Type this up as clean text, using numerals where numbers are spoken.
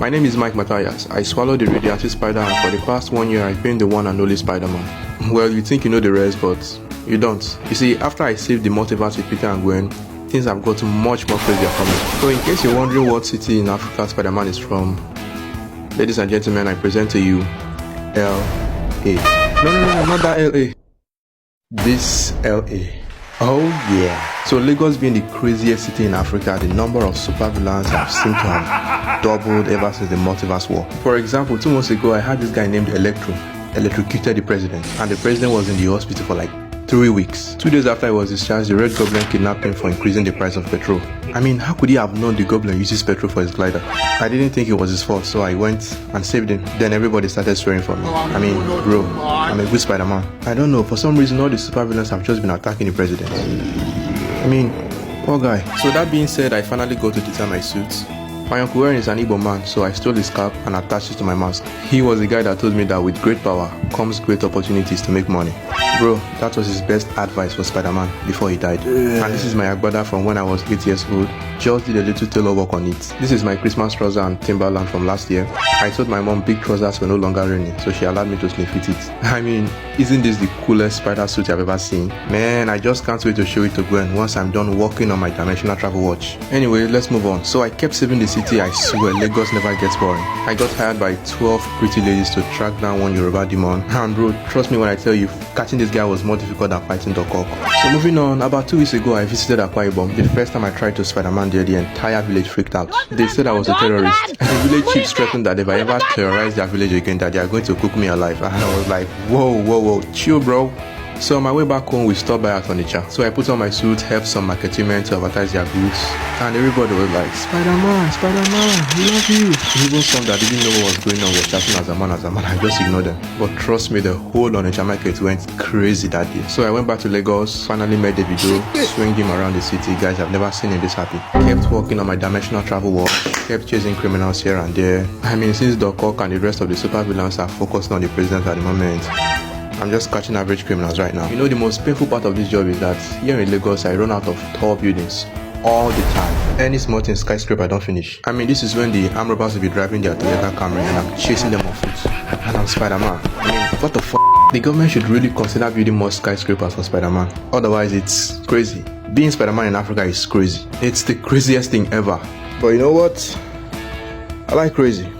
My name is Mike Matthias. I swallowed the radioactive spider and for the past 1 year I've been the one and only Spider-Man. Well, you think you know the rest, but you don't. You see, after I saved the multiverse with Peter and Gwen, things have gotten much more crazier for me. So in case you're wondering what city in Africa Spider-Man is from, ladies and gentlemen, I present to you L.A. No, not that L.A. This L.A. Oh yeah. So Lagos being the craziest city in Africa, the number of supervillains have seemed to have doubled ever since the multiverse war. For example, 2 months ago I had this guy named electrocuted the president, and the president was in the hospital for like 3 weeks. 2 days after he was discharged, the Red Goblin kidnapped him for increasing the price of petrol. I mean, how could he have known the Goblin uses petrol for his glider? I didn't think it was his fault, so I went and saved him. Then everybody started swearing for me. I mean, bro, I'm a good Spider-Man. I don't know, for some reason all the supervillains have just been attacking the president. I mean, poor guy. So that being said, I finally got to design my suits. My Uncle Warren is an Igbo man, so I stole his cap and attached it to my mask. He was the guy that told me that with great power comes great opportunities to make money. Bro, that was his best advice for Spider-Man before he died. And this is my agbada from when I was 8 years old. Just did a little tailor work on it. This is my Christmas trouser and Timberland from last year. I told my mom big trousers were no longer raining, so she allowed me to slim fit it. I mean, isn't this the coolest spider suit I've ever seen? Man, I just can't wait to show it to Gwen once I'm done working on my dimensional travel watch. Anyway, let's move on. So I kept saving the city. I swear Lagos never gets boring. I got hired by 12 pretty ladies to track down one Yoruba demon. And bro, trust me when I tell you, catching this guy was more difficult than fighting Doc Ock. So moving on, about 2 weeks ago I visited Akwa Ibom. The first time I tried to Spider-Man there, the entire village freaked out. They said I was a terrorist. And the village chiefs threatened that if I ever terrorize their village again, that they are going to cook me alive. And I was like, whoa, chill bro. So on my way back home, we stopped by at Onitsha. So I put on my suit, helped some marketing men to advertise their goods, and everybody was like, Spider-Man, we love you. Even some that didn't know what was going on were shouting as a man. I just ignored them. But trust me, the whole Onitsha market went crazy that day. So I went back to Lagos, finally made the video, swinging him around the city. Guys, I've never seen him this happy. Kept working on my dimensional travel watch, kept chasing criminals here and there. I mean, since Doc Ock and the rest of the supervillains are focused on the president at the moment, I'm just catching average criminals right now. You know, the most painful part of this job is that here in Lagos, I run out of tall buildings all the time. Any small thing skyscraper I don't finish. I mean, this is when the armed robbers will be driving their Toyota Camry and I'm chasing them on foot. And I'm Spider-Man. I mean, what the f***? The government should really consider building more skyscrapers for Spider-Man. Otherwise, it's crazy. Being Spider-Man in Africa is crazy. It's the craziest thing ever. But you know what? I like crazy.